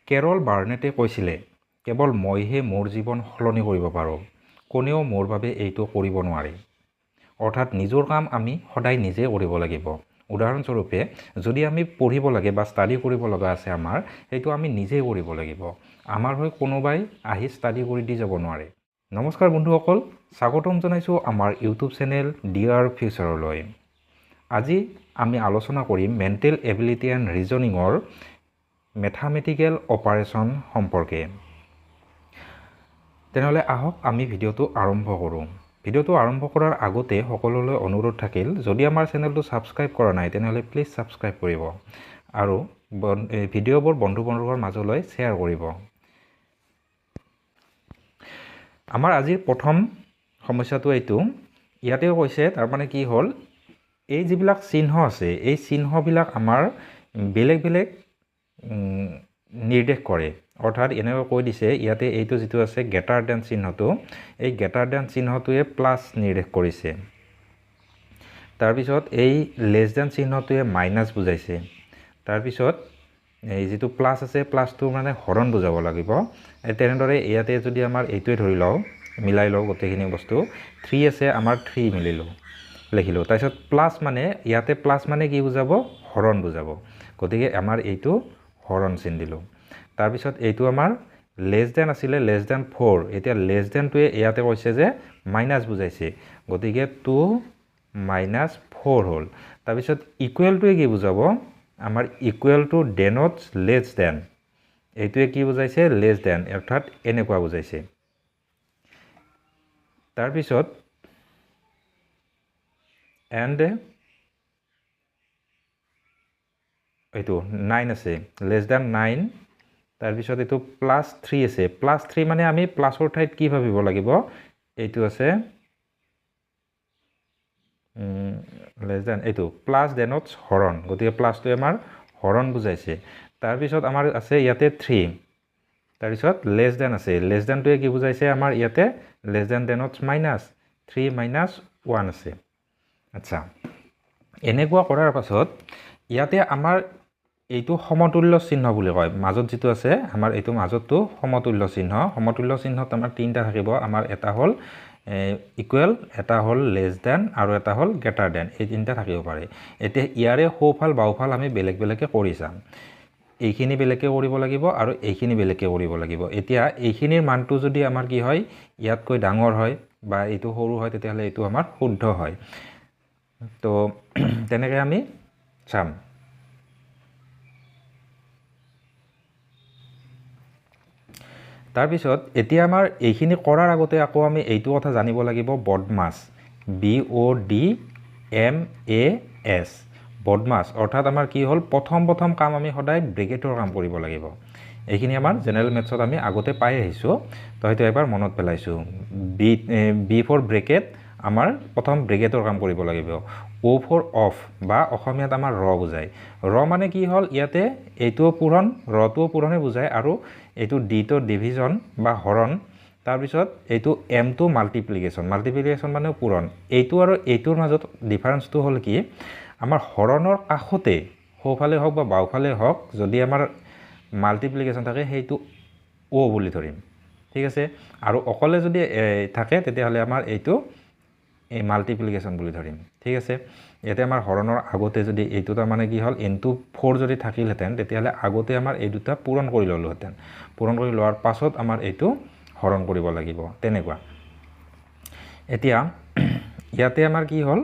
কেৰল বাৰ্নেটে কৈছিলে কেৱল মইহে মোৰ জীৱন সলনি কৰিব পাৰোঁ, কোনেও মোৰ বাবে এইটো কৰিব নোৱাৰে। অৰ্থাৎ নিজৰ কাম আমি সদায় নিজে কৰিব লাগিব। উদাহৰণস্বৰূপে যদি আমি পঢ়িব লাগে বা ষ্টাডি কৰিব লগা আছে আমাৰ, সেইটো আমি নিজেই কৰিব লাগিব। আমাৰ হৈ কোনোবাই আহি ষ্টাডি কৰি দি যাব নোৱাৰে। নমস্কাৰ বন্ধুসকল, স্বাগতম জনাইছোঁ আমাৰ ইউটিউব চেনেল ডিয়াৰ ফিউচাৰলৈ। আজি আমি আলোচনা কৰিম মেণ্টেল এবিলিটি এণ্ড ৰিজনিঙৰ মেথামেটিকেল অপাৰেশ্যন সম্পৰ্কে। তেনেহ'লে আহক আমি ভিডিঅ'টো আৰম্ভ কৰোঁ। ভিডিঅ'টো আৰম্ভ কৰাৰ আগতে সকলোলৈ অনুৰোধ থাকিল, যদি আমাৰ চেনেলটো ছাবস্ক্ৰাইব কৰা নাই তেনেহ'লে প্লিজ ছাবস্ক্ৰাইব কৰিব আৰু ভিডিঅ'বোৰ বন্ধু বান্ধৱৰ মাজলৈ শ্বেয়াৰ কৰিব। আমাৰ আজিৰ প্ৰথম সমস্যাটো এইটো, ইয়াতে কৈছে তাৰমানে কি হ'ল, এই যিবিলাক চিহ্ন আছে এই চিহ্নবিলাক আমাৰ বেলেগ বেলেগ নিৰ্দেশ কৰে। অৰ্থাৎ এনেকৈ কৈ দিছে ইয়াতে এইটো যিটো আছে গ্ৰেটাৰ দেন চিহ্নটো, এই গ্ৰেটাৰ দেন চিহ্নটোৱে প্লাছ নিৰ্দেশ কৰিছে। তাৰপিছত এই লেছ দেন চিহ্নটোৱে মাইনাছ বুজাইছে। তাৰপিছত এই যিটো প্লাছ আছে প্লাছটো মানে হৰণ বুজাব লাগিব। তেনেদৰে ইয়াতে যদি আমাৰ এইটোৱে ধৰি লওঁ, মিলাই লওঁ গোটেইখিনি বস্তু, 3 আছে আমাৰ 3 লিখিলোঁ। তাৰপিছত প্লাছ মানে ইয়াতে প্লাছ মানে কি বুজাব, হৰণ বুজাব। গতিকে আমাৰ এইটো হৰণ চিন দিলোঁ। তাৰপিছত এইটো আমাৰ লেছ দেন আছিলে, লেছ দেন 4, এতিয়া লেছ দেনটোৱে ইয়াতে কৈছে যে মাইনাছ বুজাইছে, গতিকে 2 - 4 হ'ল। তাৰপিছত ইকুৱেলটোৱে কি বুজাব, আমাৰ ইকুৱেলটো ডেনটছ লেছ দেন, এইটোৱে কি বুজাইছে, লেছ দেন, অৰ্থাৎ এনেকুৱা বুজাইছে। তাৰপিছত এণ্ড এইটো 9 আছে, লেছ দেন 9। তাৰপিছত এইটো +3 আছে, +3 মানে আমি প্লাছৰ ঠাইত কি ভাবিব লাগিব, এইটো আছে লেছ দেন, এইটো প্লাছ ডেনটছ হৰণ, গতিকে প্লাছটোৱে আমাৰ হৰণ বুজাইছে। তাৰপিছত আমাৰ আছে ইয়াতে 3, তাৰপিছত লেছ দেন আছে, লেছ দেনটোৱে কি বুজাইছে আমাৰ ইয়াতে, লেছ দেন ডেনটছ মাইনাছ, 3 - 1 আছে। আচ্ছা, এনেকুৱা কৰাৰ পাছত ইয়াতে আমাৰ এইটো সমতুল্য চিহ্ন বুলি কয়, মাজত যিটো আছে আমাৰ এইটো মাজতটো সমতুল্য চিহ্ন। সমতুল্য চিহ্নত আমাৰ 3টা থাকিব, আমাৰ এটা হ'ল ইকুৱেল, এটা হ'ল লেছ দেন আৰু এটা হ'ল গ্ৰেটাৰ দেন, এই 3টা থাকিব পাৰে। এতিয়া ইয়াৰে সোঁফাল বাওঁফাল আমি বেলেগ বেলেগকৈ কৰি চাম। এইখিনি বেলেগকৈ কৰিব লাগিব আৰু এইখিনি বেলেগকৈ কৰিব লাগিব। এতিয়া এইখিনিৰ মানটো যদি আমাৰ কি হয়, ইয়াতকৈ ডাঙৰ হয় বা এইটো সৰু হয়, তেতিয়াহ'লে এইটো আমাৰ শুদ্ধ হয়। তো তেনেকৈ আমি চাম। তাৰপিছত এতিয়া আমাৰ এইখিনি কৰাৰ আগতে আকৌ আমি এইটো কথা জানিব লাগিব, বদমাছ, BODMAS, বদমাছ। অৰ্থাৎ আমাৰ কি হ'ল, প্ৰথম কাম আমি সদায় ব্ৰেকেটৰ কাম কৰিব লাগিব। এইখিনি আমাৰ জেনেৰেল মেথছত আমি আগতে পাই আহিছোঁ, তো সেইটো এবাৰ মনত পেলাইছোঁ। B ফৰ ব্ৰেকেট, আমাৰ প্ৰথম ব্ৰেকেটৰ কাম কৰিব লাগিব। O ফৰ অফ বা অসমীয়াত আমাৰ ৰ বুজায়। ৰ মানে কি হ'ল, ইয়াতে এইটোও পূৰণ, ৰটোও পূৰণে বুজায়, আৰু এইটো ডিটো ডিভিজন বা হৰণ, তাৰপিছত এইটো এমটো মাল্টিপ্লিকেশ্যন মানেও পূৰণ। এইটো আৰু এইটোৰ মাজত ডিফাৰেঞ্চটো হ'ল কি, আমাৰ হৰণৰ কাষতে সোঁফালে হওক বা বাওঁফালে হওক যদি আমাৰ মাল্টিপ্লিকেশ্যন থাকে সেইটো অ' বুলি ধৰিম, ঠিক আছে। আৰু অকলে যদি থাকে তেতিয়াহ'লে আমাৰ এইটো এই মাল্টিপ্লিকেশ্যন বুলি ধৰিম, ঠিক আছে। ইয়াতে আমাৰ হৰণৰ আগতে যদি এইটো তাৰমানে কি হ'ল, ইনটু 4 যদি থাকিলহেঁতেন তেতিয়াহ'লে আগতে আমাৰ এই দুটা পূৰণ কৰি ল'লোহেঁতেন। পূৰণ কৰি লোৱাৰ পাছত আমাৰ এইটো হৰণ কৰিব লাগিব, তেনেকুৱা। এতিয়া ইয়াতে আমাৰ কি হ'ল,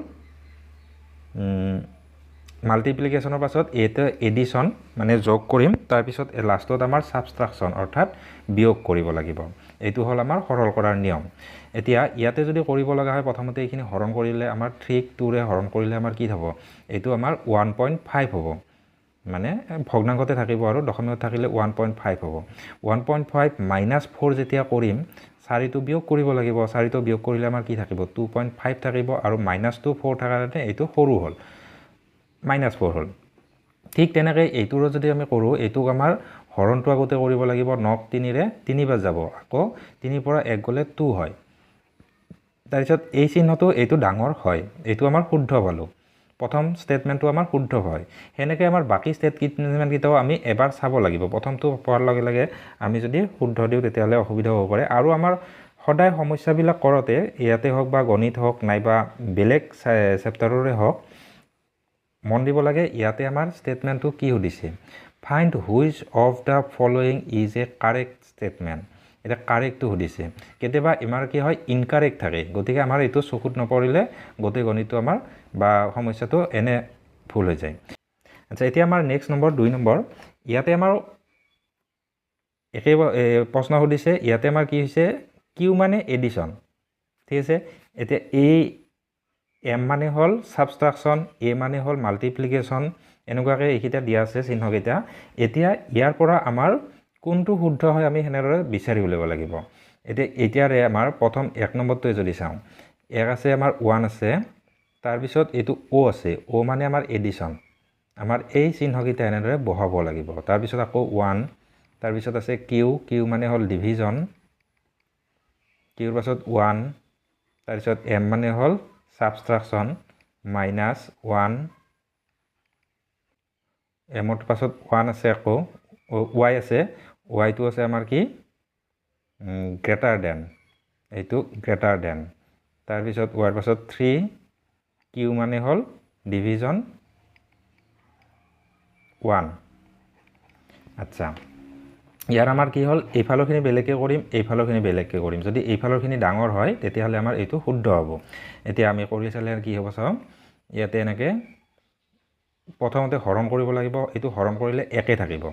মাল্টিপ্লিকেশ্যনৰ পাছত এইটো এডিশ্যন মানে যোগ কৰিম, তাৰপিছত লাষ্টত আমাৰ ছাবষ্ট্ৰাকশ্যন অৰ্থাৎ বিয়োগ কৰিব লাগিব। এইটো হ'ল আমাৰ সৰল কৰাৰ নিয়ম। এতিয়া ইয়াতে যদি কৰিব লগা হয়, প্ৰথমতে এইখিনি হৰণ কৰিলে আমাৰ 3ক 2ৰে হৰণ কৰিলে আমাৰ কি হ'ব, এইটো আমাৰ 1.5 হ'ব, মানে ভগ্নাংশতে থাকিব আৰু দশমিকত থাকিলে 1.5 হ'ব। 1.5 - 4 যেতিয়া কৰিম, 4টো বিয়োগ কৰিব লাগিব, 4টো বিয়োগ কৰিলে আমাৰ কি থাকিব, 2.5 থাকিব, আৰু -4 থকাৰ কাৰণে এইটো সৰু হ'ল, -4 হ'ল। ঠিক তেনেকৈ এইটোৰো যদি আমি কৰোঁ, এইটোক আমাৰ হৰণটো আগতে কৰিব লাগিব, 9ক 3ৰে 3 বাৰ যাব, আকৌ 3ৰ পৰা 1 গ'লে 2 হয়। তাৰপিছত এই চিহ্নটো এইটো ডাঙৰ হয়, এইটো আমাৰ শুদ্ধ পালোঁ। প্ৰথম ষ্টেটমেণ্টটো আমাৰ শুদ্ধ হয় সেনেকৈ আমাৰ বাকী ষ্টেটমেণ্টকেইটাও আমি এবাৰ চাব লাগিব প্ৰথমটো পোৱাৰ লগে লগে আমি যদি শুদ্ধ দিওঁ তেতিয়াহ'লে অসুবিধা হ'ব পাৰে আৰু আমাৰ সদায় সমস্যাবিলাক কৰোঁতে ইয়াতে হওক বা গণিত হওক নাইবা বেলেগ চেপ্টাৰৰে হওক মন দিব লাগে ইয়াতে আমাৰ ষ্টেটমেণ্টটো কি সুধিছে find which of the following is a correct statement এটা কাৰেক্টটো সুধিছে কেতিয়াবা আমাৰ কি হয় ইনকাৰেক্ট থাকে গতিকে আমাৰ এইটো চকুত নপৰিলে গোটেই গণিতটো আমাৰ বা সমস্যাটো এনে ভুল হৈ যায় আচ্ছা এতিয়া আমাৰ নেক্সট নম্বৰ 2 নম্বৰ ইয়াতে আমাৰ একেই প্ৰশ্ন সুধিছে ইয়াতে আমাৰ কি হৈছে কিউ মানে এডিশ্যন ঠিক আছে এতিয়া এই এম মানে হ'ল ছাবষ্ট্ৰাকশ্যন এ মানে হ'ল মাল্টিপ্লিকেশ্যন এনেকুৱাকৈ এইকেইটা দিয়া আছে চিহ্নকেইটা এতিয়া ইয়াৰ পৰা আমাৰ কোনটো শুদ্ধ হয় আমি সেনেদৰে বিচাৰি উলিয়াব লাগিব এতিয়াৰে আমাৰ প্ৰথম 1 নম্বৰটোৱে যদি চাওঁ 1 আছে আমাৰ 1 আছে তাৰপিছত এইটো অ' আছে অ' মানে আমাৰ এডিশ্যন আমাৰ এই চিহ্নকেইটা এনেদৰে বহাব লাগিব তাৰপিছত আকৌ 1 তাৰপিছত আছে কিউ মানে হ'ল ডিভিজন কিউৰ পাছত 1 তাৰপিছত এম মানে হ'ল ছাবষ্ট্ৰাকশ্যন -1 এমৰ পাছত 1 আছে আকৌ ৱাই আছে ৱাইটো আছে আমাৰ কি গ্ৰেটাৰ দেন এইটো গ্ৰেটাৰ দেন তাৰপিছত ৱাইৰ পাছত 3 কিউ মানে হ'ল ডিভিজন 1 আচ্ছা ইয়াৰ আমাৰ কি হ'ল এইফালৰখিনি বেলেগকৈ কৰিম এইফালৰখিনি বেলেগকৈ কৰিম যদি এইফালৰখিনি ডাঙৰ হয় তেতিয়াহ'লে আমাৰ এইটো শুদ্ধ হ'ব এতিয়া আমি কৰি চালে কি হ'ব চাওঁ ইয়াতে এনেকৈ প্ৰথমতে হৰণ কৰিব লাগিব এইটো হৰণ কৰিলে 1 থাকিব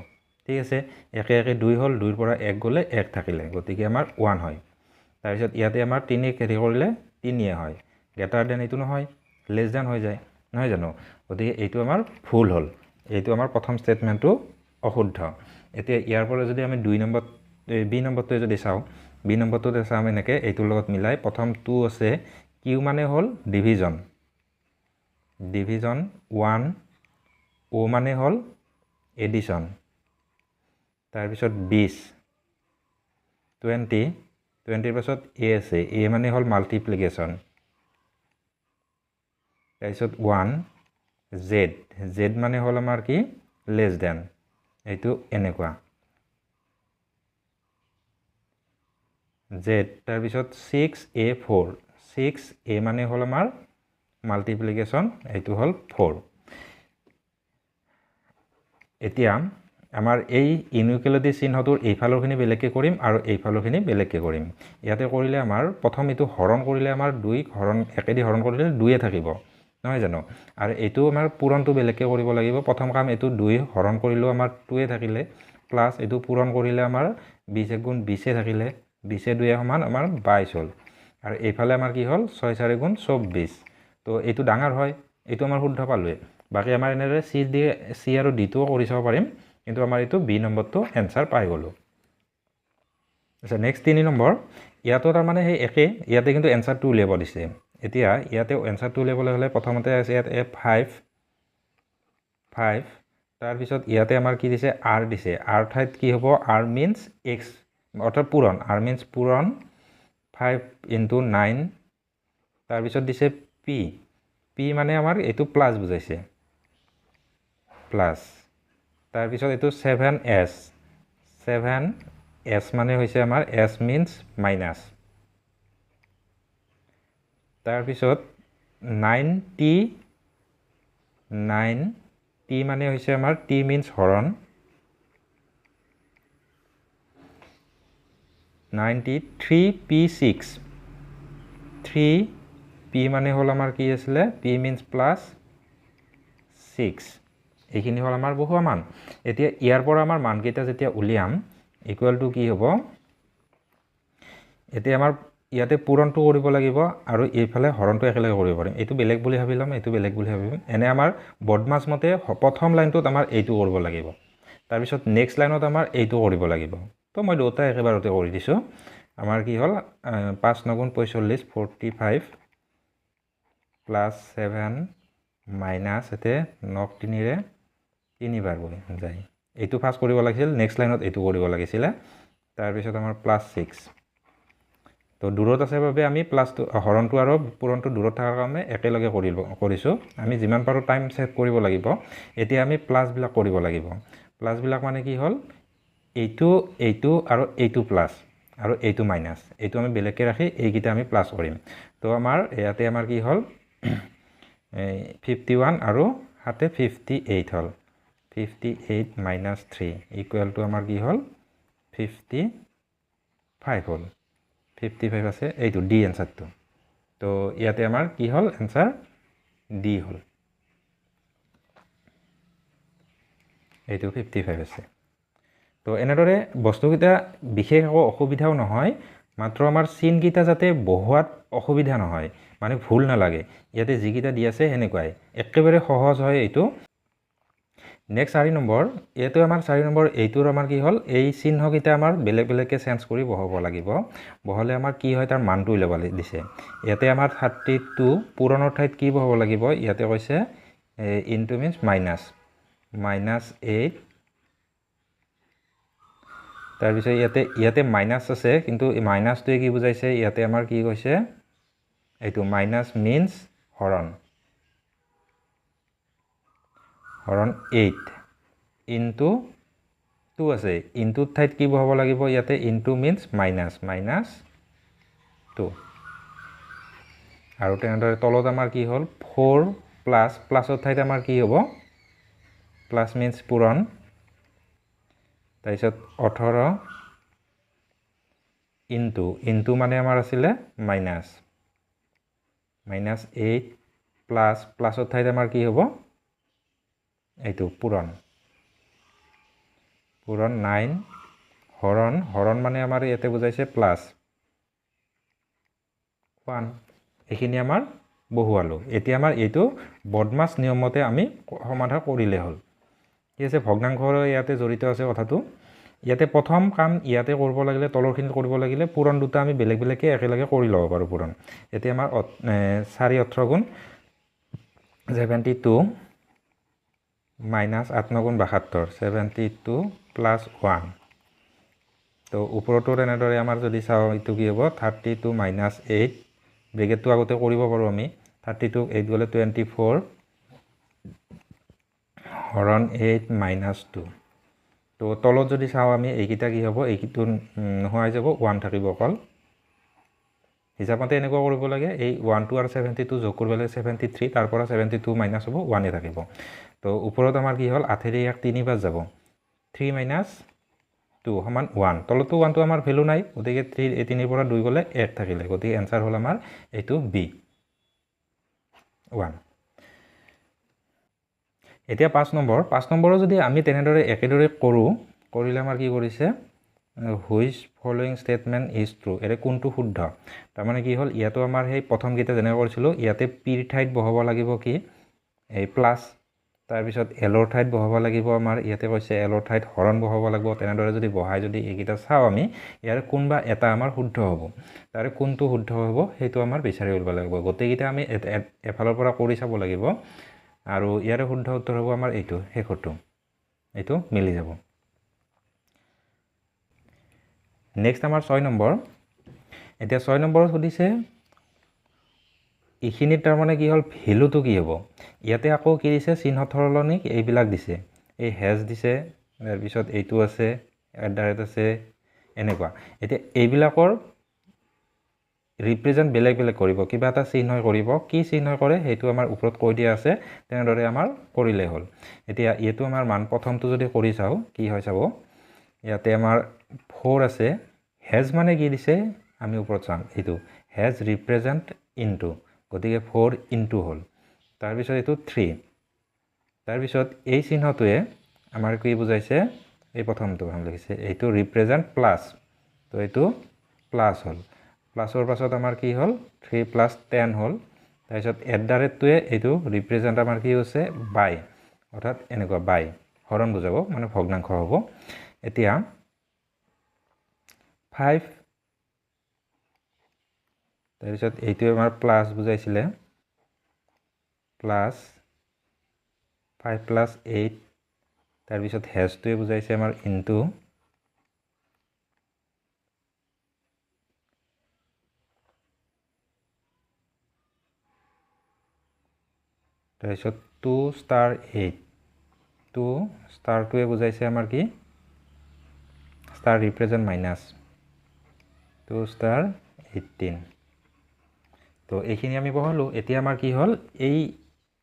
ঠিক আছে 1 2 হ'ল 2ৰ পৰা 1 গ'লে 1 থাকিলে গতিকে আমাৰ 1 হয় তাৰপিছত ইয়াতে আমাৰ 3 কেৰি কৰিলে 3 হয় গ্ৰেটাৰ দেন এইটো নহয় লেছ দেন হৈ যায় নহয় জানো গতিকে এইটো আমাৰ ভুল হ'ল এইটো আমাৰ প্ৰথম ষ্টেটমেণ্টটো অশুদ্ধ এতিয়া ইয়াৰ পৰা যদি আমি 2 নম্বৰ বি নম্বৰটোৱে যদি চাওঁ বি নম্বৰটোতে চাওঁ এনেকৈ এইটোৰ লগত মিলাই প্ৰথম 2 আছে কিউ মানে হ'ল ডিভিজন 1 অ' মানে হ'ল এডিশ্যন তাৰপিছত 20 20ৰ পাছত এ আছে এ মানে হ'ল মাল্টিপ্লিকেশ্যন তাৰপিছত 1 জেড মানে হ'ল আমাৰ কি লেছ দেন এইটো এনেকুৱা জেড তাৰপিছত 6a4 6a মানে হ'ল আমাৰ মাল্টিপ্লিকেশ্যন এইটো হ'ল 4 এতিয়া আমাৰ এই ইনইকুৱেলিটি চিহ্নটোৰ এইফালৰখিনি বেলেগকৈ কৰিম আৰু এইফালৰখিনি বেলেগকৈ কৰিম ইয়াতে কৰিলে আমাৰ প্ৰথম এইটো হৰণ কৰিলে আমাৰ 2 হৰণ একেদি হৰণ কৰিলে 2 থাকিব নহয় জানো আৰু এইটো আমাৰ পূৰণটো বেলেগকৈ কৰিব লাগিব প্ৰথম কাম এইটো 2 হৰণ কৰিলেও আমাৰ 2 থাকিলে প্লাছ এইটো পূৰণ কৰিলে আমাৰ 20 গুণ 20 থাকিলে 20 2 সমান আমাৰ 22 হ'ল আৰু এইফালে আমাৰ কি হ'ল 6 4 গুণ 24 তো এইটো ডাঙৰ হয় এইটো আমাৰ শুদ্ধ পালোৱে বাকী আমাৰ এনেদৰে চি আৰু ডিটোও কৰি চাব পাৰিম কিন্তু আমাৰ এইটো বি নম্বৰটো এনচাৰ পাই গ'লোঁ আচ্ছা নেক্সট 3 নম্বৰ ইয়াতো তাৰমানে সেই একে ইয়াতে কিন্তু এনচাৰটো উলিয়াব দিছে এতিয়া ইয়াতে এনচাৰটো উলিয়াবলৈ হ'লে প্ৰথমতে আছে ইয়াত5 তাৰপিছত ইয়াতে আমাৰ কি দিছে আৰ দিছে আৰ ঠাইত কি হ'ব আৰ মিনছ এক্স অৰ্থাৎ পূৰণ আৰ মিনছ পূৰণ 5 × 9 তাৰপিছত দিছে পি মানে আমাৰ এইটো প্লাছ বুজাইছে প্লাছ তাৰপিছত এইটো 7s মানে হৈছে আমাৰ s মিনছ মাইনাছ তাৰপিছত 9t মানে হৈছে আমাৰ t মিনছ হৰণ 3p6 3p মানে হ'ল আমাৰ কি আছিলে p মিনছ প্লাছ 6 এইখিনি হ'ল আমাৰ বহুৱা মান এতিয়া ইয়াৰ পৰা আমাৰ মানকেইটা যেতিয়া উলিয়াম ইকুৱেল টু কি হ'ব এতিয়া আমাৰ ইয়াতে পূৰণটো কৰিব লাগিব আৰু এইফালে হৰণটো একেলগে কৰিব পাৰিম এইটো বেলেগ বুলি ভাবি ল'ম এইটো বেলেগ বুলি ভাবিম এনে আমাৰ বদমাছ মতে প্ৰথম লাইনটোত আমাৰ এইটো কৰিব লাগিব তাৰপিছত নেক্সট লাইনত আমাৰ এইটো কৰিব লাগিব তো মই দুটা একেবাৰতে কৰি দিছোঁ আমাৰ কি হ'ল 5 × 9 = 45 45 প্লাছ 7 মাইনাছ এতে 9 3ৰে 3বাৰ গৈ যায় এইটো ফাৰ্ষ্ট কৰিব লাগিছিল নেক্সট লাইনত এইটো কৰিব লাগিছিলে তাৰপিছত আমাৰ +6 তো দূৰত আছে বাবে আমি প্লাছটো হৰণটো আৰু পূৰণটো দূৰত থকাৰ কাৰণে একেলগে কৰিছোঁ আমি যিমান পাৰোঁ টাইম ছেভ কৰিব লাগিব এতিয়া আমি প্লাছবিলাক কৰিব লাগিব প্লাছবিলাক মানে কি হ'ল এইটো আৰু এইটো প্লাছ আৰু এইটো মাইনাছ এইটো আমি বেলেগকৈ ৰাখি এইকেইটা আমি প্লাছ কৰিম তো আমাৰ ইয়াতে আমাৰ কি হ'ল 51 আৰু হাতে 58 হ'ল 58 মাইনাছ 3 ইকুৱেল টু আমাৰ কি হ'ল 55 হ'ল 55 আছে এইটো ডি এনচাৰটো তো ইয়াতে আমাৰ কি হ'ল এনচাৰ ডি হ'ল এইটো 55 আছে তো এনেদৰে বস্তুকেইটা বিশেষ একো অসুবিধাও নহয় মাত্ৰ আমাৰ চিনকেইটা যাতে বহুৱাত অসুবিধা নহয় মানে ভুল নালাগে ইয়াতে যিকেইটা দি আছে সেনেকুৱাই একেবাৰে সহজ হয় এইটো নেক্সট 4 নম্বৰ এইটো আমাৰ 4 নম্বৰ এইটোৰ আমাৰ কি হ'ল এই চিহ্নকেইটা আমাৰ বেলেগ বেলেগকৈ চেঞ্জ কৰি বহাব লাগিব বহালে আমাৰ কি হয় তাৰ মানটো উলিয়াব দিছে ইয়াতে আমাৰ 32 পূৰণৰ ঠাইত কি বহাব লাগিব ইয়াতে কৈছে ইনটু মিন্স মাইনাছ 8 তাৰপিছত ইয়াতে মাইনাছ আছে কিন্তু মাইনাছটোৱে কি বুজাইছে ইয়াতে আমাৰ কি কৈছে এইটো মাইনাছ মিন্স হৰণ 8 ইনটু 2 আছে ইনটুৰ ঠাইত কি বহাব লাগিব ইয়াতে ইনটু মিন্স মাইনাছ 2 আৰু তেনেদৰে তলত আমাৰ কি হ'ল 4 প্লাছৰ ঠাইত আমাৰ কি হ'ব প্লাছ মিন্স পূৰণ তাৰপিছত 18 ইনটু মানে আমাৰ আছিলে মাইনাছ 8 প্লাছৰ ঠাইত আমাৰ কি হ'ব এইটো পূৰণ 9 হৰণ মানে আমাৰ ইয়াতে বুজাইছে প্লাছ 1 এইখিনি আমাৰ বহুৱালোঁ এতিয়া আমাৰ এইটো বদমাছ নিয়মতে আমি সমাধান কৰিলে হ'ল ঠিক আছে ভগ্নাংশৰ ইয়াতে জড়িত আছে কথাটো ইয়াতে প্ৰথম কাম ইয়াতে কৰিব লাগিলে তলৰখিনি কৰিব লাগিলে পূৰণ দুটা আমি বেলেগ বেলেগকৈ একেলগে কৰি ল'ব পাৰোঁ পূৰণ এতিয়া আমাৰ 4 18 গুণ 72 মাইনাছ 8 9 গুণ 72 72 প্লাছ 1 তো ওপৰতো তেনেদৰে আমাৰ যদি চাওঁ এইটো কি হ'ব 32 মাইনাছ 8 ব্ৰেকেটটো আগতে কৰিব পাৰোঁ আমি 32 8 গ'লে 24 হৰণ 8 মাইনাছ 2 তো তলত যদি চাওঁ আমি এইকেইটা কি হ'ব এইটো নোহোৱাই যাব 1 থাকিব অকল হিচাপমতে এনেকুৱা কৰিব লাগে এই 1 আৰু 72 যোগ কৰিব লাগে 73 তাৰ পৰা 72 মাইনাছ হ'ব 1 থাকিব তো ওপৰত আমাৰ কি হ'ল 8 1 3 বাৰ যাব 3 মাইনাছ 2 সমান 1 তলতো 1টো আমাৰ ভেলু নাই গতিকে 3 পৰা 2 গ'লে 1 থাকিলে গতিকে এনচাৰ হ'ল আমাৰ এইটো বি 1 এতিয়া 5 নম্বৰৰ যদি আমি তেনেদৰে একেদৰে কৰিলে আমাৰ কি কৰিছে which following statement is true এৰে কোনটো শুদ্ধ তাৰমানে কি হ'ল ইয়াতো আমাৰ সেই প্ৰথমকেইটা যেনেকৈ কৰিছিলোঁ ইয়াতে পিৰ ঠাইত বহাব লাগিব কি এই প্লাছ তাৰপিছত এলৰ ঠাইত বহাব লাগিব আমাৰ ইয়াতে কৈছে এলৰ ঠাইত হৰণ বহাব লাগিব তেনেদৰে যদি বহাই যদি এইকেইটা চাওঁ আমি ইয়াৰ কোনবা এটা আমাৰ শুদ্ধ হ'ব তাৰে কোনটো শুদ্ধ হ'ব সেইটো আমাৰ বিচাৰি উলিয়াব লাগিব গোটেইকেইটা আমি এফালৰ পৰা কৰি চাব লাগিব আৰু ইয়াৰে শুদ্ধ উত্তৰ হ'ব আমাৰ এইটো শেষৰটো এইটো মিলি যাব নেক্সট আমাৰ 6 নম্বৰ এতিয়া 6 নম্বৰত সুধিছে এইখিনিত তাৰমানে কি হ'ল ভেলুটো কি হ'ব ইয়াতে আকৌ কি দিছে চিহ্ন সলনি এইবিলাক দিছে এই হেজ দিছে তাৰপিছত এইটো আছে @ আছে এনেকুৱা এতিয়া এইবিলাকৰ ৰিপ্ৰেজেণ্ট বেলেগ বেলেগ কৰিব কিবা এটা চিহ্ন কৰিব কি চিহ্ন কৰে সেইটো আমাৰ ওপৰত কৈ দিয়া আছে তেনেদৰে আমাৰ কৰিলে হ'ল এতিয়া এইটো আমাৰ মান প্ৰথমটো যদি কৰি চাওঁ কি হয় চাব ইয়াতে আমাৰ 4 আছে হেজ মানে কি দিছে আমি ওপৰত চাম এইটো হেজ ৰিপ্ৰেজেণ্ট ইনটু গতিকে 4 ইনটু হ'ল তাৰপিছত এইটো 3 তাৰপিছত এই চিহ্নটোৱে আমাৰ কি বুজাইছে এই প্ৰথমটো লিখিছে এইটো ৰিপ্ৰেজেণ্ট প্লাছ তো এইটো প্লাছ হ'ল প্লাছৰ পাছত আমাৰ কি হ'ল 3 + 10 হ'ল তাৰপিছত @টোৱে এইটো ৰিপ্ৰেজেণ্ট আমাৰ কি হৈছে বাই অৰ্থাৎ এনেকুৱা বাই হৰণ বুজাব মানে ভগ্নাংশ হ'ব এতিয়া 5 তাৰপিছত এইটোৱে আমাৰ প্লাছ বুজাইছিলে প্লাছ 5 + 8 তাৰপিছত হেজটোৱে বুজাইছে আমাৰ ইনটু তাৰপিছত 2 ষ্টাৰ 8 2 ষ্টাৰটোৱে বুজাইছে আমাৰ কি ষ্টাৰ ৰিপ্ৰেজেণ্ট মাইনাছ 2 ষ্টাৰ 18 তো এইখিনি আমি বহালোঁ এতিয়া আমাৰ কি হ'ল এই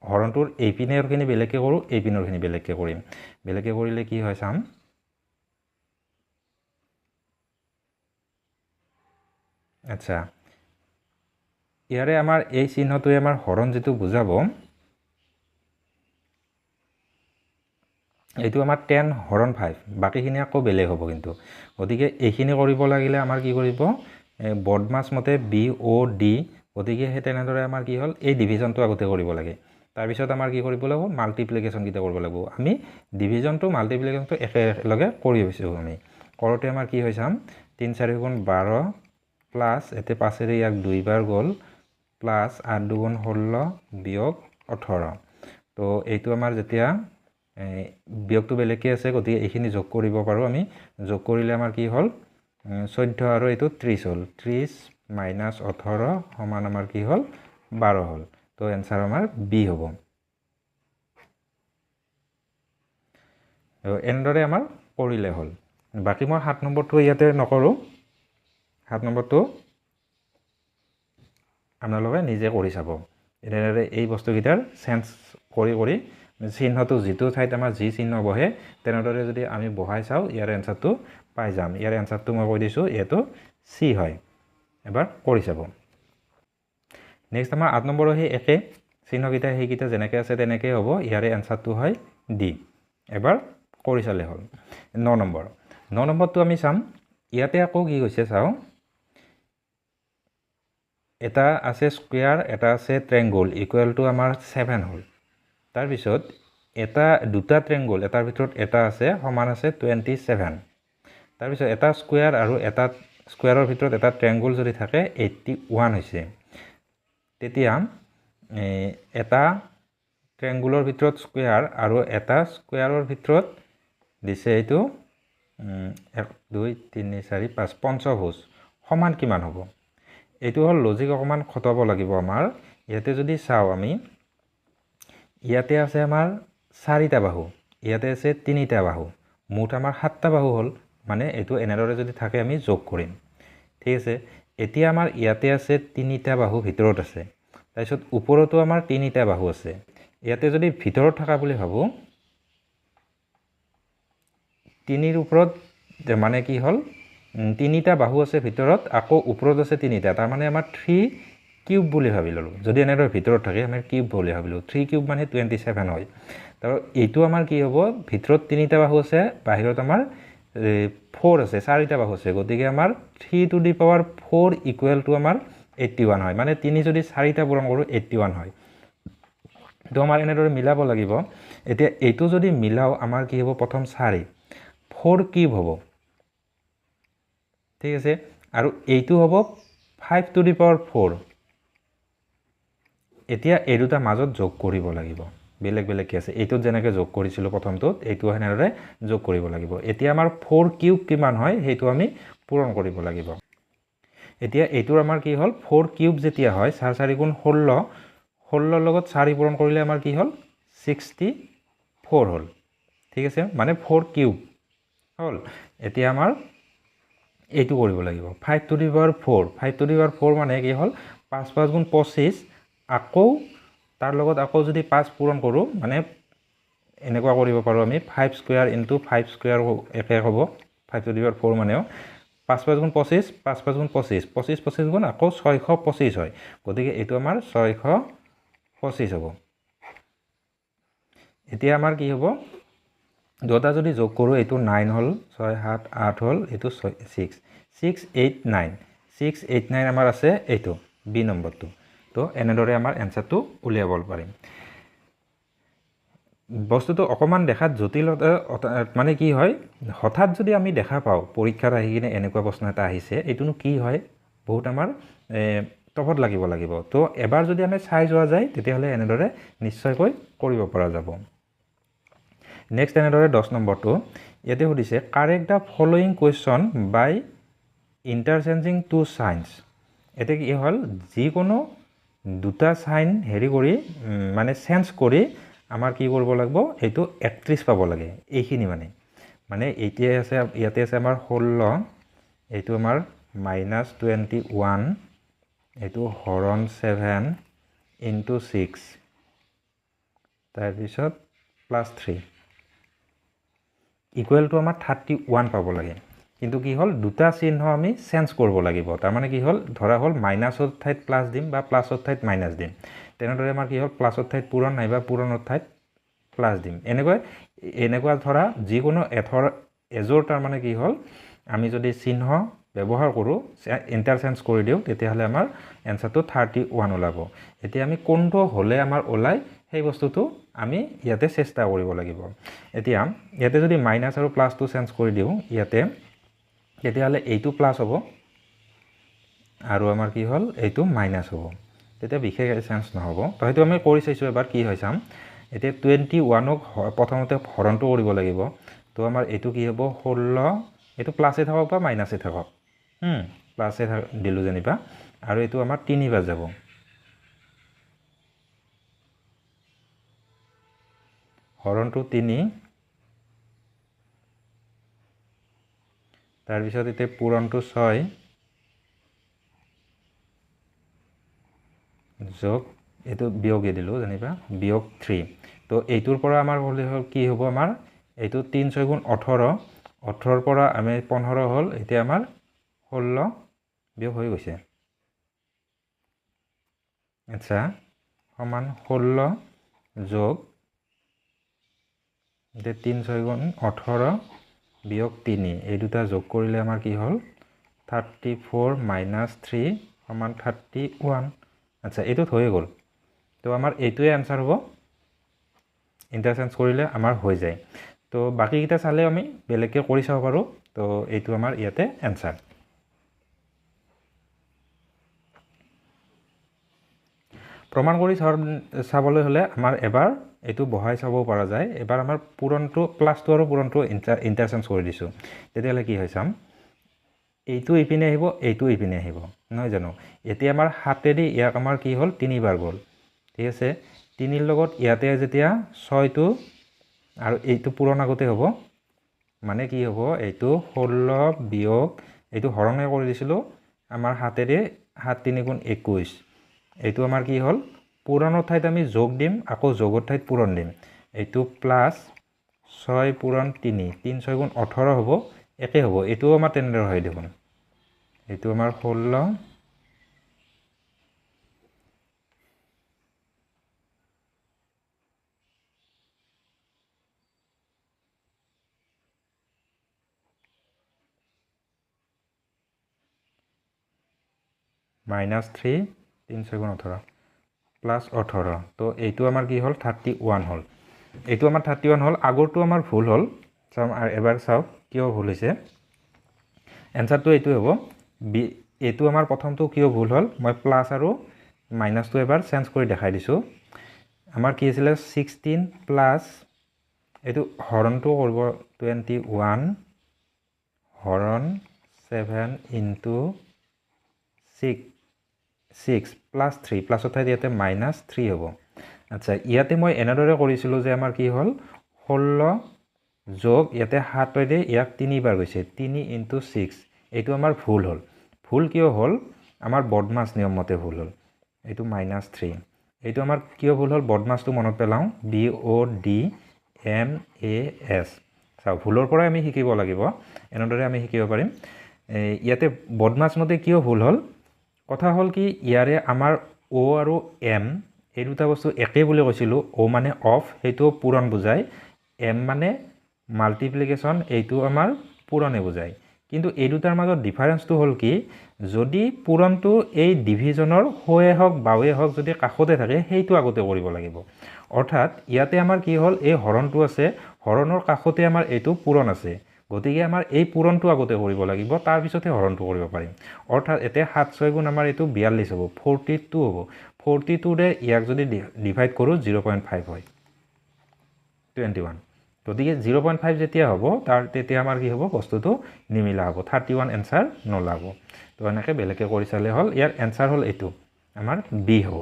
হৰণটোৰ এই পিনেৰখিনি বেলেগকৈ কৰোঁ এই পিনৰখিনি বেলেগকৈ কৰিম বেলেগকৈ কৰিলে কি হয় চাম আচ্ছা ইয়াৰে আমাৰ এই চিহ্নটোৱে আমাৰ হৰণ যিটো বুজাব এইটো আমাৰ 10 হৰণ 5 বাকীখিনি আকৌ বেলেগ হ'ব কিন্তু গতিকে এইখিনি কৰিব লাগিলে আমাৰ কি কৰিব বৰ্ডমাছ মতে বি অ ডি গতিকে সেই তেনেদৰে আমাৰ কি হ'ল এই ডিভিজনটো আগতে কৰিব লাগে তাৰপিছত আমাৰ কি কৰিব লাগিব মাল্টিপ্লিকেশ্যন কিটা কৰিব লাগিব আমি ডিভিজনটো মাল্টিপ্লিকেশ্যনটো একেলগে কৰি হৈছোঁ আমি কৰোঁতে আমাৰ কি হৈ চাম 3 4 গুণ 12 প্লাছ এতে 5 ইয়াক 2 বাৰ গ'ল প্লাছ 8 2 গুণ 16 বিয়োগ 18 তো এইটো আমাৰ যেতিয়া বিয়োগটো বেলেগকৈ আছে গতিকে এইখিনি যোগ কৰিব পাৰোঁ আমি যোগ কৰিলে আমাৰ কি হ'ল 14 আৰু এইটো 30 হ'ল 30 মাইনাছ 18 সমান আমাৰ কি হ'ল 12 হ'ল তো এনসাৰ আমাৰ বি হ'ব এনেদৰে আমাৰ কৰিলে হ'ল বাকি মই 7 নম্বৰটো ইয়াতে নকৰোঁ 7 নম্বৰটো আপোনালোকে নিজে কৰি চাব এনেদৰে এই বস্তুকেইটাৰ চেঞ্জ কৰি কৰি চিহ্নটো যিটো ঠাইত আমাৰ যি চিহ্ন বহে তেনেদৰে যদি আমি বহাই চাওঁ ইয়াৰ এনসাৰটো পাই যাম ইয়াৰ এনসাৰটো মই কৈ দিছোঁ এইটো সি হয় এবাৰ কৰি চাব নেক্সট আমাৰ 8 নম্বৰৰ সেই একে চিহ্নকেইটা সেইকেইটা যেনেকৈ আছে তেনেকৈ হ'ব ইয়াৰে এনসাৰটো হয় ডি এবাৰ কৰি চালে হ'ল 9 নম্বৰটো আমি চাম ইয়াতে আকৌ কি হৈছে চাওঁ এটা আছে স্কোয়াৰ এটা আছে ট্ৰায়াঙ্গল ইকুৱেল টু আমাৰ 7 হ'ল তাৰপিছত এটা দুটা ট্ৰায়াঙ্গল এটাৰ ভিতৰত এটা আছে সমান আছে 27 তাৰপিছত এটা স্কোয়াৰ আৰু এটা স্কোয়াৰৰ ভিতৰত এটা ট্ৰায়াঙ্গল যদি থাকে 81 হৈছে তেতিয়া এটা ট্ৰায়াঙ্গলৰ ভিতৰত স্কোয়াৰ আৰু এটা স্কোয়াৰৰ ভিতৰত দিছে এইটো 1 2 3 4 5 পঞ্চভুজ সমান কিমান হ'ব এইটো হল লজিক অকমান খটাব লাগিব আমাৰ ইয়াতে যদি চাও আমি ইয়াতে আছে আমাৰ 4টা বাহু ইয়াতে আছে 3টা বাহু মুঠ আমাৰ 7টা বাহু হল মানে এইটো এনেদৰে যদি থাকে আমি যোগ কৰিম ঠিক আছে এতিয়া আমাৰ ইয়াতে আছে 3টা বাহু ভিতৰত আছে তাৰপিছত ওপৰতো আমাৰ 3টা বাহু আছে ইয়াতে যদি ভিতৰত থাকা বুলি ভাবো 3ৰ ওপৰত মানে কি হল 3টা বাহু আছে ভিতৰত আকৌ ওপৰত আছে 3টা তাৰ মানে আমাৰ 3 কিউব বুলি ভাবি ললো যদি এনেদৰে ভিতৰত থাকে আমি কিউব বুলি ভাবিলো 3 কিউব মানে 27 হয় তাৰ এইটো আমাৰ কি হ'ব ভিতৰত 3টা বাহু আছে বাহিৰত আমাৰ 4 আছে 4টা বাহু আছে গতিকে আমাৰ 3 to the power 4 equal to আমাৰ 81 হয় মানে 3 যদি 4টা পূৰণ কৰো 81 হয় তো আমাৰ এনেদৰে মিলাব লাগিব এতিয়া এইটো যদি মিলাও আমাৰ কি হ'ব প্ৰথম 4 কিউব হ'ব ঠিক আছে আৰু এইটো হ'ব 5 টু দি পাৱাৰ 4 এতিয়া এই দুটা মাজত যোগ কৰিব লাগিব বেলেগ বেলেগ কি আছে এইটো যেনেকৈ যোগ কৰিছিল প্ৰথমটো এইটো হেনেৰে যোগ কৰিব লাগিব এতিয়া আমাৰ 4 কিউব কিমান হয় হেতু আমি পূৰণ কৰিব লাগিব এতিয়া এইটোৰ আমাৰ কি হ'ল 4 কিউব যেতিয়া হয় 4 4 গুণ 16 16 লগত 4 পূৰণ কৰিলে আমাৰ কি হ'ল 64 হ'ল ঠিক আছে মানে 4 কিউব হ'ল এতিয়া আমাৰ এইটো কৰিব লাগিব 5 to the power 4 5 to the power 4 মানে কি হ'ল 5 5 গুণ 25 আকৌ তাৰ লগত আকৌ যদি 5 পূৰণ কৰো মানে এনেকুৱা কৰিব পাৰো আমি 5 স্কয়াৰ ইনটু 5 স্কয়াৰ একে হ'ব 5 টু দি পাৱাৰ 4 মানেও 5 5 গুণ 25 5 5 গুণ 25 25 25 গুণ আকৌ 625 হয় গতিকে এইটো আমাৰ 625 হ'ব এতিয়া আমাৰ কি হ'ব দুটা যদি যোগ কৰো এইটো 9 হল 6 7 8 হল এইটো 6 689 689 আমাৰ আছে এইটো বি নম্বৰটো তো এনেদৰে আমাৰ এনসাৰটো উলিয়াব পাৰিম বস্তুটো অকমান দেখাত জটিলতা মানে কি হয় হঠাৎ যদি আমি দেখা পাও পৰীক্ষাত আহি কিনে এনেকুৱা প্ৰশ্ন এটা আহিছে এইটোনো কি হয় বহুত আমাৰ তফত লাগিব তো এবাৰ যদি আমি চাই যোৱা যায় তেতিয়াহলে এনেদৰে নিশ্চয়কৈ কৰিব পৰা যাব নেক্সট এনেদৰে 10 নম্বৰটো ইয়াতে সুধিছে correct the following question by interchanging two signs এতে কি হল যিকোনো দুটা সাইন হেৰি কৰি মানে চেঞ্জ কৰি আমাৰ কি কৰিব লাগিব এইটো 31 পাব লাগে এইখিনি মানে এতিয়া আছে ইয়াতে আছে আমাৰ 16 এইটো আমাৰ -21 এইটো হৰণ 7 ইনটু 6 তাৰপিছত +3 ইকুৱেল টু আমাৰ 31 পাব লাগে কিন্তু কি হ'ল দুটা চিহ্ন আমি চেঞ্জ কৰিব লাগিব তাৰ মানে কি হ'ল ধৰা হ'ল মাইনাসৰ ঠাইত প্লাস দিম বা প্লাসৰ ঠাইত মাইনাস দিম তেনেদৰে আমাৰ কি হ'ল প্লাসৰ ঠাইত পূৰণ নাইবা পূৰণৰ ঠাইত প্লাস দিম এনেকুৱা ধৰা যিকোনো এজৰ তাৰ মানে কি হ'ল আমি যদি চিহ্ন ব্যৱহাৰ কৰোঁ ইন্টাৰচেঞ্জ কৰি দিওঁ তেতিয়াহ'লে আমাৰ এনসাৰটো 31 ওলাব এতিয়া আমি কোনটো হ'লে আমাৰ ওলাই সেই বস্তুটো আমি ইয়াতে চেষ্টা কৰিব লাগিব এতিয়া ইয়াতে যদি মাইনাস আৰু প্লাসটো চেঞ্জ কৰি দিওঁ ইয়াতে তেতিয়াহ'লে এইটো প্লাস হ'ব আৰু আমাৰ কি হ'ল এইটো মাইনাস হ'ব তেতিয়া বিশেষ চেঞ্জ নহ'ব তো সেইটো আমি কৰি চাইছো এবাৰ কি হয় চাম এতিয়া 21ক প্ৰথমতে হৰণটো কৰিব লাগিব তো আমাৰ এইটো কি হ'ব 16 এইটো প্লাসে থাকক বা মাইনাসে থাকক প্লাসে দিলো জানিবা আৰু এইটো আমাৰ 3 বাৰ যাব হৰণটো 3 তাৰ পিছত এতে পূৰণটো 6 যোগ এটো বিয়োগে দিলো জানিবা বিয়োগ 3 তো এইটোৰ পৰা আমাৰ হলে কি হ'ব আমাৰ এইটো 3 6 গুণ 18 18 পৰা আমি 15 হ'ল এতিয়া আমাৰ 16 বিয়োগ হৈ গৈছে আচ্ছা সমান 16 যোগ এতে 3 6 গুণ 18 বিয়োগ 3 এই দুটা যোগ কৰিলে আমাৰ কি হ'ল 34 - 3 সমান 31 আচ্ছা এইটোত হৈ গ'ল তো আমাৰ এইটোৱে आंसर হ'ব ইন্টাৰচেঞ্জ কৰিলে আমাৰ হৈ যায় তো বাকি কিটা চালে আমি বেলেগকে কৰি চাব পাৰো তো এইটো আমাৰ ইয়াতে आंसर প্ৰমাণ কৰি চাবলৈ হলে আমাৰ এবাৰ এইটো বহাই চাব পৰা যায় এবাৰ আমাৰ পূৰণটো প্লাসটো আৰু পূৰণটো ইন্টাৰচেঞ্জ কৰি দিছো তেতিয়ালে কি হয় চাম এইটো ইপিনে আহিব এইটো ইপিনে আহিব নহয় জানো এতিয়া আমাৰ হাতেদি ইয়াক আমাৰ কি হ'ল 3 বাৰ গ'ল ঠিক আছে 3 ৰ লগত ইয়াতে যেতিয়া 6 টো আৰু এইটো পূৰণ আগতে হ'ব মানে কি হ'ব এইটো 16 বিয়োগ এইটো হৰণে কৰি দিছিলো আমাৰ হাতেদি 7 3 গুণ 21 এইটো আমাৰ কি হ'ল পূৰণৰ ঠাইত আমি যোগ দিম আকৌ যোগৰ ঠাইত পূৰণ দিম এইটো প্লাস 6 পূৰণ 3 3 6 গুণ 18 হ'ব একে হ'ব এইটো আমাৰ তেনেদৰে হয় দেখোন এইটো আমাৰ 16 -3 3 6 গুণ 18 প্লাস 18 তো এইটো আমাৰ কি হ'ল 31 হ'ল এইটো আমাৰ 31 হ'ল আগৰটো আমাৰ ভুল হ'ল চাম আৰু এবাৰ চাও কিয় ভুল হৈছে এনসাৰটো এইটো হ'ব এইটো আমাৰ প্ৰথমটো কিয় ভুল হ'ল মই প্লাস আৰু মাইনাসটো এবাৰ চেঞ্জ কৰি দেখাই দিছো আমাৰ কি আছিল 16 প্লাস এইটো হৰণটো কৰিব 21 হৰণ 7 ইনটু 6 প্লাস 3 প্লাসৰ ঠাইত ইয়াতে -3 হ'ব আচ্ছা ইয়াতে মই এনেদৰে কৰিছিলো যে আমাৰ কি হ'ল 16 যোগ ইয়াতে 7 ৰে ইয়াক 3 বাৰ গৈছে 3 ইনটু 6 এইটো আমাৰ ভুল হ'ল ভুল কিয় হ'ল আমাৰ বদমাছ নিয়ম মতে ভুল হ'ল এইটো -3 এইটো আমাৰ কিয় ভুল হ'ল বদমাছটো মনত পেলাও BODMAS চাও ভুলৰ পৰা আমি শিকিব লাগিব এনেদৰে আমি শিকিব পাৰিম ইয়াতে বদমাছ মতে কিয় ভুল হ'ল কথা হ'ল কি ইয়াৰে আমাৰ O আৰু M এই দুটা বস্তু একে বুলি কৈছিলো O মানে অফ হেতু পূৰণ বুজায় M মানে মাল্টিপ্লিকেশন এইটো আমাৰ পূৰণে বুজায় কিন্তু এই দুটাৰ মাজত ডিফাৰেন্সটো হ'ল কি যদি পূৰণটো এই ডিভিজনৰ হোয়ে হওক বাৱে হওক যদি কাষতে থাকে সেইটো আগতে কৰিব লাগিব অৰ্থাৎ ইয়াতে আমাৰ কি হ'ল এই হৰণটো আছে হৰণৰ কাষতে আমাৰ এইটো পূৰণ আছে গতিকে আমাৰ এই পূৰণটো আগতে কৰিব লাগিব তাৰ পিছতে হৰণটো কৰিব পাৰিম অৰ্থাৎ এতে 7 6 গুণ আমাৰ এইটো 42 হ'ব 42 হ'ব 42 ৰে ইয়াক যদি ডিভাইড কৰো 0.5 হয় 21 গতিকে 0.5 যেতিয়া হ'ব তাৰ তেতিয়া আমাৰ কি হ'ব বস্তুটো নিমিলা হ'ব 31 आंसर নলাব তো এনেকৈ বেলেগে কৰি চালে হ'ল ইয়াৰ आंसर হ'ল এইটো আমাৰ বি হ'ব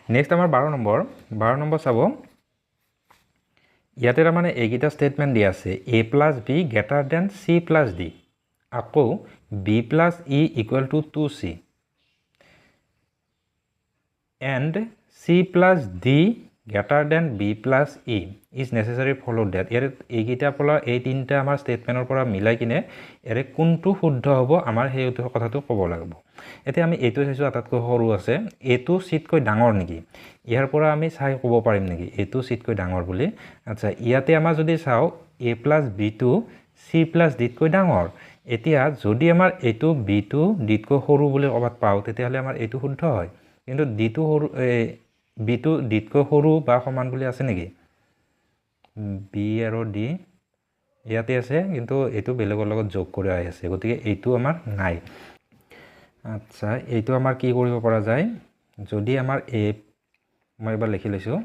নেক্সট আমাৰ 12 নম্বৰ চাব ইয়াতে তাৰমানে এইকেইটা ষ্টেটমেণ্ট দিয়া আছে a + b greater than c + d আকৌ b + e equal to 2c and c + d greater than b + e is necessary follow that ইয়াত এইকেইটাৰ পৰা এই তিনিটা আমাৰ ষ্টেটমেণ্টৰ পৰা মিলাই কিনে ইয়াৰে কোনটো শুদ্ধ হ'ব আমাৰ সেই কথাটো ক'ব লাগিব এতিয়া আমি এইটো চাইছোঁ আটাইতকৈ সৰু আছে এইটো চিটকৈ ডাঙৰ নেকি ইয়াৰ পৰা আমি চাই ক'ব পাৰিম নেকি এইটো চিটকৈ ডাঙৰ বুলি আচ্ছা ইয়াতে আমাৰ যদি চাওঁ a + b টো c + d তকৈ ডাঙৰ এতিয়া যদি আমাৰ এইটো b টো d তকৈ সৰু বুলি ক'বাত পাওঁ তেতিয়াহ'লে আমাৰ এইটো শুদ্ধ হয় কিন্তু d টো সৰু b টো d তকৈ সৰু বা সমান বুলি আছে নেকি b আৰু d ইয়াতে আছে কিন্তু এইটো বেলেগৰ লগত যোগ কৰি আহি আছে গতিকে এইটো আমাৰ নাই আচ্ছা এইটো আমাৰ কি কৰিব পৰা যায় যদি আমাৰ a মই এবাৰ লিখি লৈছোঁ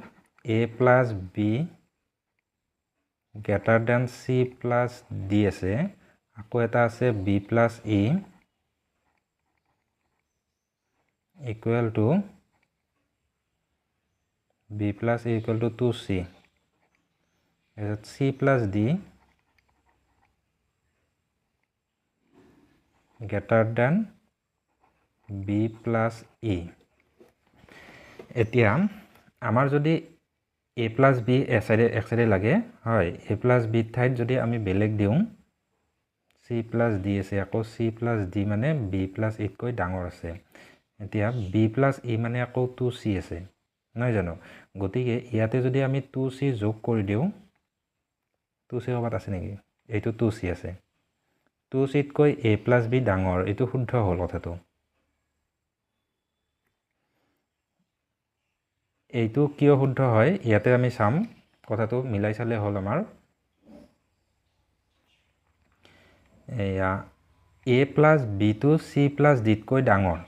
a + b greater than c + d আছে আকৌ এটা আছে b + e equal two b + e equal to 2c c + d greater than b + e এতিয়া আমাৰ যদি a + b এক চাইডে লাগে হয় a + b ঠাইত যদি আমি বেলেগ দিওঁ c + d আছে আকৌ c + d মানে b + e তকৈ ডাঙৰ আছে এতিয়া b + e মানে আকৌ 2c আছে নহয় জানো গতিকে ইয়াতে যদি আমি 2c যোগ কৰি দিওঁ 2c ক'বাত আছে নেকি এইটো 2c আছে 2c তকৈ a + b ডাঙৰ এইটো শুদ্ধ হ'ল কথাটো এইটো কিয় শুদ্ধ হয় ইয়াতে আমি চাম কথাটো মিলাই চালে হ'ল আমাৰ এয়া a + b টো c + d তকৈ ডাঙৰ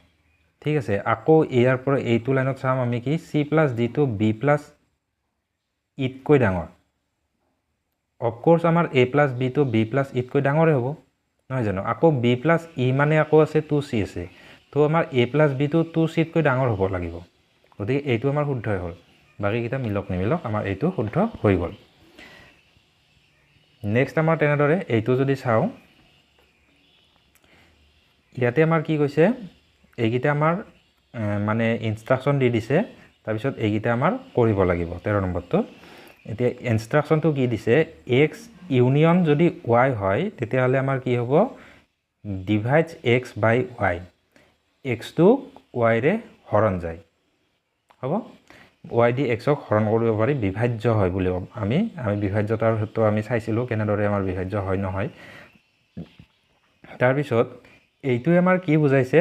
ঠিক আছে আকৌ ইয়াৰ পৰা এইটো লাইনত চাম আমি কি c + d টো b + e তকৈ ডাঙৰ অফক'ৰ্ছ আমাৰ a + b টো b + e তকৈ ডাঙৰে হ'ব নহয় জানো আকৌ b + e মানে আকৌ আছে 2c আছে তো আমাৰ a + b টো 2c তকৈ ডাঙৰ হ'ব লাগিব গতিকে এইটো আমাৰ শুদ্ধই হ'ল বাকীকেইটা মিলক নিমিলক আমাৰ এইটো শুদ্ধ হৈ গ'ল নেক্সট আমাৰ তেনেদৰে এইটো যদি চাওঁ ইয়াতে আমাৰ কি কৈছে এইকেইটা আমাৰ মানে ইনষ্ট্ৰাকশ্যন দি দিছে তাৰপিছত এইকেইটা আমাৰ কৰিব লাগিব 13 নম্বৰটো এতিয়া ইনষ্ট্ৰাকশ্যনটো কি দিছে x ইউনিয়ন যদি y হয় তেতিয়াহ'লে আমাৰ কি হ'ব ডিভাইডছ x বাই y x টো y ৰে হৰণ যায় হ'ব y দি x ক হৰণ কৰিব পাৰি বিভাজ্য হয় বুলি আমি বিভাজ্যতাৰ ক্ষেত্ৰত আমি চাইছিলোঁ কেনেদৰে আমাৰ বিভাজ্য হয় নহয় তাৰপিছত এইটোৱে আমাৰ কি বুজাইছে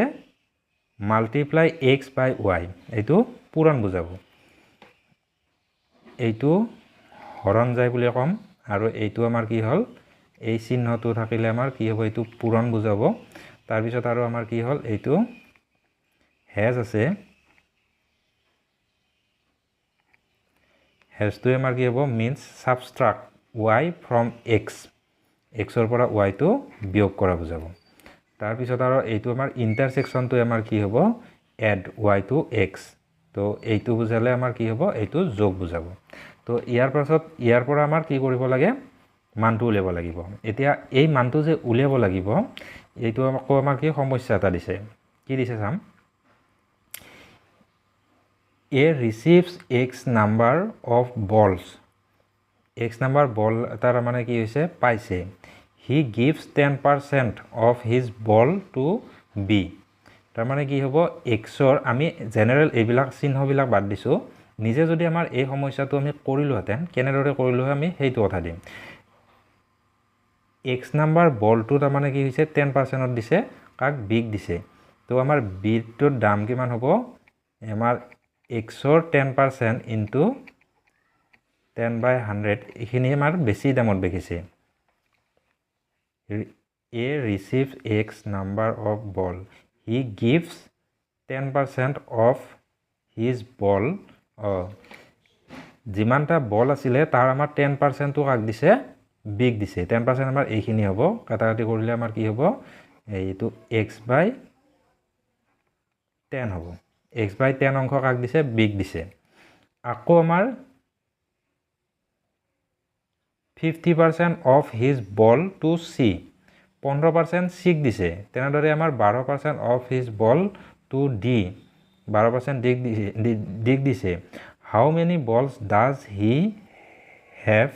মাল্টিপ্লাই x বাই y এইটো পূৰণ বুজাব এইটো হৰণ যায় বুলি ক'ম আৰু এইটো আমাৰ কি হ'ল এই চিহ্নটো থাকিলে আমাৰ কি হ'ব এইটো পূৰণ বুজাব তাৰপিছত আৰু আমাৰ কি হ'ল এইটো হেজ আছে হেজটোৱে আমাৰ কি হ'ব মিনছ ছাবষ্ট্ৰাক্ট y ফ্ৰম x xৰ পৰা y টো বিয়োগ কৰা বুজাব তাৰপিছত আৰু এইটো আমাৰ ইণ্টাৰছেকশ্যনটোৱে আমাৰ কি হ'ব এড y টু x তো এইটো বুজালে আমাৰ কি হ'ব এইটো যোগ বুজাব তো ইয়াৰ পৰা আমাৰ কি কৰিব লাগে মানটো উলিয়াব লাগিব এতিয়া এই মানটো যে উলিয়াব লাগিব এইটো আকৌ আমাৰ কি সমস্যা এটা দিছে কি দিছে চাম a receives x number of balls x number ball তাৰ মানে কি হৈছে পাইছে he gives 10% of his ball to b তাৰ মানে কি হ'ব xৰ আমি জেনেৰেল এইবিলাক চিহ্নবিলাক বাদ দিছোঁ নিজে যদি আমাৰ এই সমস্যাটো আমি কৰিলোহেঁতেন কেনেদৰে কৰিলো আমি সেইটো কথা দিম x নাম্বাৰ বলটো তাৰ মানে কি হৈছে 10% দিছে কাক বিগ দিছে তো আমাৰ বিটোৰ দাম কিমান হ'ব আমাৰ xৰ 10% ইনটু 10/100 এইখিনি আমাৰ বেছি দামত বেচিছে a receives x number of ball he gives 10% of his ball যিমানটা বল আছিলে তাৰ আমাৰ 10% টো কাক দিছে বিগ দিছে 10% আমাৰ এইখিনি হ'ব কাটাকাটি কৰিলে আমাৰ কি হ'ব এইটো x/10 হ'ব x/10 অংশ কাক দিছে বিগ দিছে আকৌ আমাৰ 50% of his ball to C 15% চিক দিছে তেনেদৰে আমাৰ 12% of his ball to D 12% ডিক দিছে how many balls does he have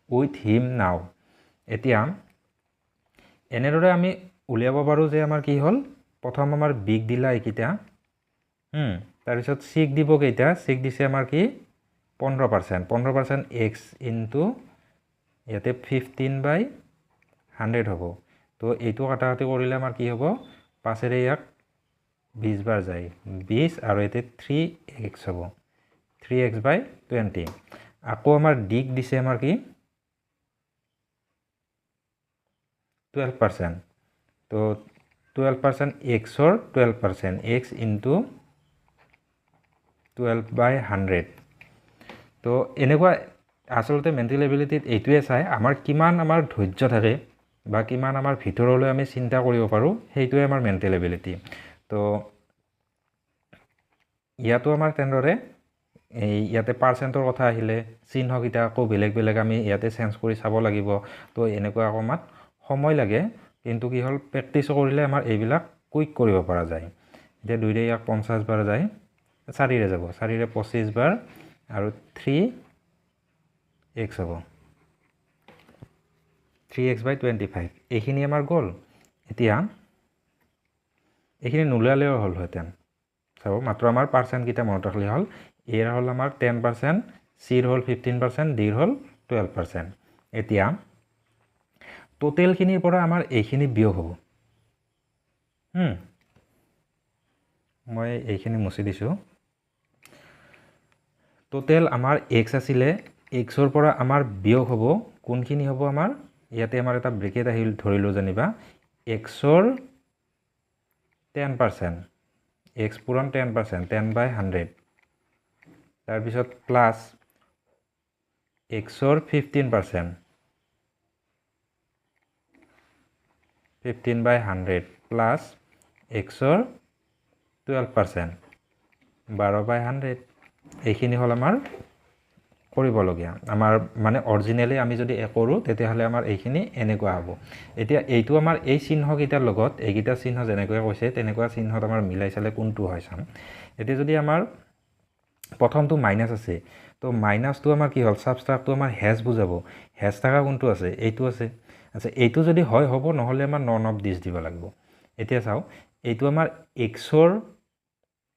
with him now এতিয়া এনেদৰে আমি উলিয়াব পাৰোঁ যে আমাৰ কি হ'ল প্ৰথম আমাৰ বিগ দিলা এইকেইটা তাৰপিছত চিক দিব কেইটা চিক দিছে আমাৰ কি 15% এক্স ইনটু ইয়াতে 15/100 হ'ব তো এইটো কাটাকাটি কৰিলে আমাৰ কি হ'ব 5 ইয়াক 20 বাৰ যায় 20 আৰু ইয়াতে 3x হ'ব 3x/20 আকৌ আমাৰ ডিক দিছে আমাৰ কি 12% তো 12% xৰ 12% x ইনটু 12/100 তো এনেকুৱা আচলতে মেণ্টেল এবিলিটিত এইটোৱে চাই আমাৰ কিমান আমাৰ ধৈৰ্য থাকে বা কিমান আমাৰ ভিতৰলৈ আমি চিন্তা কৰিব পাৰোঁ সেইটোৱে আমাৰ মেণ্টেল এবিলিটি তো ইয়াতো আমাৰ তেনেদৰে এই ইয়াতে পাৰ্চেণ্টৰ কথা আহিলে চিহ্নকেইটা আকৌ বেলেগ বেলেগ আমি ইয়াতে চেঞ্জ কৰি চাব লাগিব তো এনেকুৱা অকণমান সময় লাগে কিন্তু কি হ'ল প্ৰেক্টিছ কৰিলে আমাৰ এইবিলাক কুইক কৰিব পৰা যায় এতিয়া 2ৰে ইয়াক 50 বাৰ যায় 4ৰে যাব 4ৰে 25 বাৰ আৰু 3x হ'ব 3x/25 এইখিনি আমাৰ গ'ল এতিয়া এইখিনি নোলালেও হ'লহেঁতেন চাব মাত্ৰ আমাৰ পাৰ্চেণ্টকেইটা মনত ৰাখিলে হ'ল এৰ হ'ল আমাৰ 10% চিৰ হ'ল 15% ডিৰ হ'ল 12% এতিয়া টোটেলখিনিৰ পৰা আমাৰ এইখিনি বিয়োগ হ'ব মই এইখিনি মুছি দিছোঁ টোটেল আমাৰ এক্স আছিলে এক্সৰ পৰা আমাৰ বিয়োগ হ'ব কোনখিনি হ'ব আমাৰ ইয়াতে আমাৰ এটা ব্ৰেকেট আহিল ধৰিলোঁ যেনিবা এক্সৰ 10% এক্স পূৰণ 10% 10/100 তাৰপিছত প্লাছ এক্সৰ 15% 15/100 প্লাছ এক্সৰ 12% 12/100 এইখিনি হ'ল আমাৰ কৰিবলগীয়া আমাৰ মানে অৰিজিনেলি আমি যদি কৰোঁ তেতিয়াহ'লে আমাৰ এইখিনি এনেকুৱা হ'ব এতিয়া এইটো আমাৰ এই চিহ্নকেইটাৰ লগত এইকেইটা চিহ্ন যেনেকৈ কৈছে তেনেকুৱা চিহ্নত আমাৰ মিলাই চালে কোনটো হয় চাম এতিয়া যদি আমাৰ প্ৰথমটো মাইনাছ আছে তো মাইনাছটো আমাৰ কি হ'ল ছাবষ্ট্ৰাক্টটো আমাৰ হেজ বুজাব হেজ থকা কোনটো আছে এইটো আছে আচ্ছা এইটো যদি হয় হ'ব নহ'লে আমাৰ নন অফ দিছ দিব লাগিব এতিয়া চাওঁ এইটো আমাৰ এক্সৰ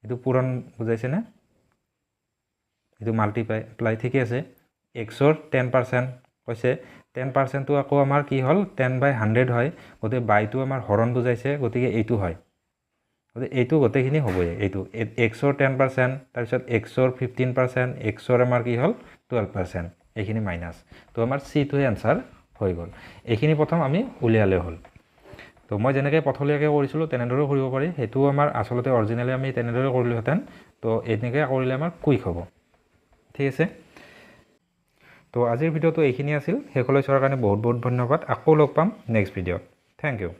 এইটো পূৰণ বুজাইছেনে এইটো মাল্টিপ্লাই ঠিকে আছে এক্সৰ 10% কৈছে 10%টো আকৌ আমাৰ কি হ'ল 10/100 হয় গতিকে বাইটো আমাৰ হৰণ বুজাইছে গতিকে এইটো হয় গতিকে এইটো গোটেইখিনি হ'বই এইটো এক্সৰ 10% তাৰপিছত এক্সৰ 15% এক্সৰ আমাৰ কি হ'ল 12% এইখিনি মাইনাছ তো আমাৰ চিটোৱে এনচাৰ হৈ গ'ল এইখিনি প্ৰথম আমি উলিয়ালে হ'ল তো মই যেনেকৈ পথলীয়াকৈ কৰিছিলোঁ তেনেদৰেও কৰিব পাৰি সেইটো আমাৰ আচলতে অৰিজিনেলি আমি তেনেদৰে কৰিলোহেঁতেন তো এনেকৈ কৰিলে আমাৰ কুইক হ'ব ঠিক আছে তো আজিৰ ভিডিঅ'টো এইখিনি আছিল শেষলৈ চোৱাৰ কাৰণে বহুত বহুত ধন্যবাদ আকৌ লগ পাম নেক্সট ভিডিঅ'ত থেংক ইউ